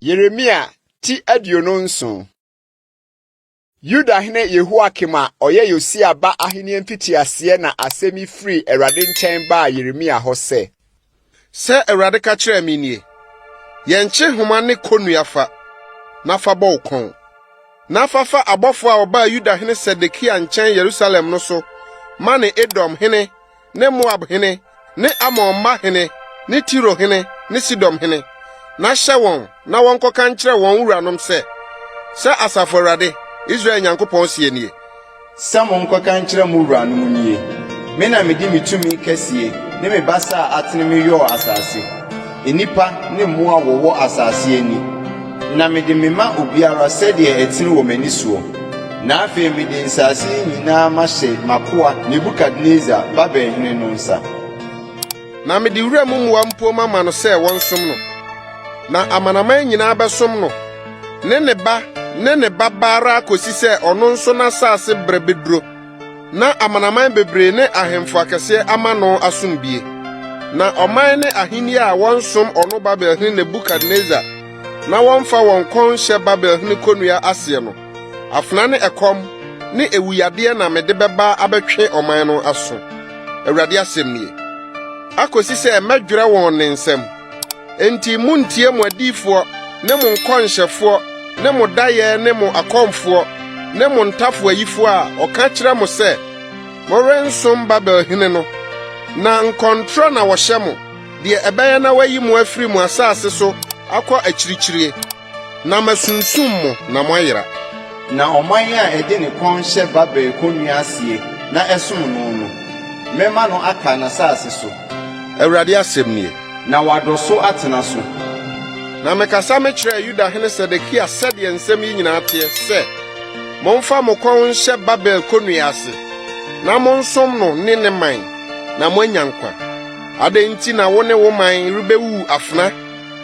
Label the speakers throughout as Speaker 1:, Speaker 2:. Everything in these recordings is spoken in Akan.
Speaker 1: Yeremia ti aduonu nson. Yuda hene Yehoakim a oye Yosia ba ahene mpitiase na asemi free Awurade nkyɛn ba Yeremia hɔ sɛ.
Speaker 2: Sɛ Awurade ka kyerɛ me nie. Yɛnkyɛ homa ne konuafa na fa bɔ ukɔn. Na fa abɔfo a ɔba Yuda hene Sedekia nkyɛn Yerusalem no so, ma ne Edom hene, ne Moab hene, ne Amon hene, ne Tiro hene, ne Sidom hene. Na hyɛ wɔn na wɔnkɔka nkyerɛ wɔn wuranom sɛ Asafo Awurade Israel Nyankopɔn sie nie.
Speaker 3: Sɛ monkɔka nkyerɛ mo wuranom nie. Me na medi me tumi kɛsie ne me basa atene me yɔ asase. Enipa ne mmoa wɔwɔ asase ani. Na mede me ma obiara sɛdeɛ ɛtene wɔ m'ani soɔ. Na afei mede nsase nyinaa mahyɛ makoa Nebukadnezar Babelhene no nsa.
Speaker 2: Na mede wura mu mmoa mpo mama no sɛ wɔnsom no. Na amanaman nyinaa bɛsom no. Ne ba ne ne babara kosi sɛ ɔno nso n'asase brɛ beduro. Na amanaman bebree ne ahemfo akɛse ama no asom bie. Na ɔman ne ahenni a wɔnsom ɔno Babelhene Nebukadnezar na wɔmfa wɔn kɔn hyɛ Babelhene konua aseɛ no. Afena ne ɛkɔm ne ewuyadeɛ na mede bɛba abɛtwe ɔman no aso. Awurade asɛm nie. Akosi sɛ mɛdwerɛ wɔn ne nsɛm. Enti muntie mo adiifoɔ ne mo nkɔnhyɛfoɔ ne mo dayɛ ne mo akɔmfoɔ ne mo ntafo ayifoɔ a ɔka kyerɛ mo sɛ morensom Babelhene no. Na nkɔntrɔ na wɔhyɛ mo deɛ ɛbɛyɛ na wayi mo afiri mo asase so akɔ akyirikyiri. Na masunsum mo na moayera.
Speaker 3: Na ɔman a ɛde ne kɔn hyɛ Babel konua asie na ɛsom no no. Mɛma no aka n'asase so.
Speaker 2: Awurade asɛm nie.
Speaker 3: Na wadɔ so atena so.
Speaker 2: Na mekasa mekyerɛ Yuda hene Sedekia sɛdeɛ nsɛm yi nyinaa teɛ sɛ momfa mo kɔn hyɛ Babel konua ase na monsom no ne ne man na moanya nkwa. Adɛn nti na wo ne wo man rebewu afena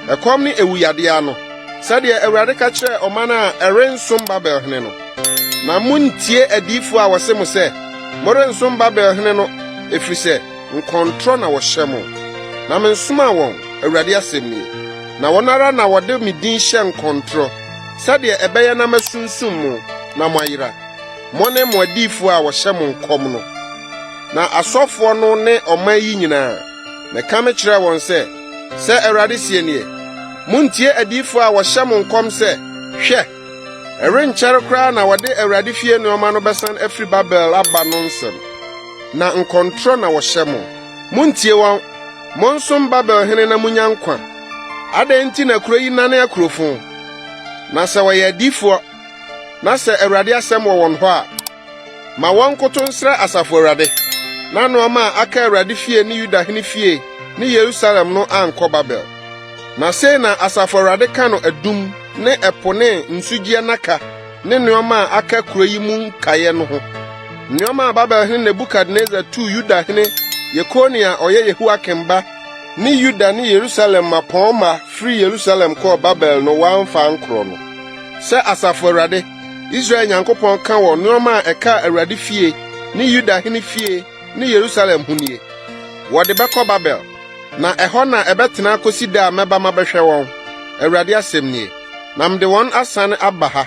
Speaker 2: ɛkɔm ne ewuyade ano sɛdeɛ Awurade ka kyerɛ ɔman a ɛrensom Babelhene no. Na muntie adiyifo a wɔse mo sɛ morensom Babelhene no ɛfiri sɛ nkɔntrɔ na wɔhyɛ mo. Na mensoma wɔn Awurade asɛm nie. Na wɔn ara na wɔde me din hyɛ nkɔntrɔ sɛdeɛ ɛbɛyɛ na masunsum mo na moayera. Mo ne mo adiyifo a wɔhyɛ mo nkɔm no. Na asɔfoɔ no ne ɔman yi nyinaa meka me kyerɛ wɔn sɛ Awurade sie nie. Muntie adiyifo a wɔhyɛ mo nkɔm sɛ hwɛ ɛrenkyɛre koraa na wɔde Awurade fie nneɔma no bɛsan afiri Babel aba no nsɛm. Na nkɔntrɔ na wɔhyɛ mo. Muntie wɔn. Monsom Babelhene na munya nkwa. Adɛn nti na kuro yi nane akurofo? Na sɛ wɔyɛ adiyifoɔ na sɛ Awurade asɛm wɔ wɔn hɔ a ma wɔn koto nsrɛ Asafo Awurade. Na nneɔma a aka Awurade fie ne Yuda hene fie ne Yerusalem no ankɔ Babel. Na sei na Asafo Awurade ka no adum ne ɛpo ne nsugyeɛ naka ne nneɔma a aka kuro yi mu nkaeɛ no ho. Nneɔma a Babelhene Nebukadnezar tuu Yuda hene Yekonia ɔyɛ Yehoakim ba ne Yuda ne Yerusalem mapɔn ma firi Yerusalem kɔɔ Babel no wɔamfa nkorɔ no. Sɛ Asafo Awurade Israel Nyankopɔn ka wɔ nneɔma a ɛka Awurade fie ne Yuda hene fie ne Yerusalem ho nie. Wɔde bɛkɔ Babel na ɛhɔ na ɛbɛtena kosi da a mɛba mabɛhwɛ wɔn. Awurade asɛm nie. Na mede wɔn asane aba ha.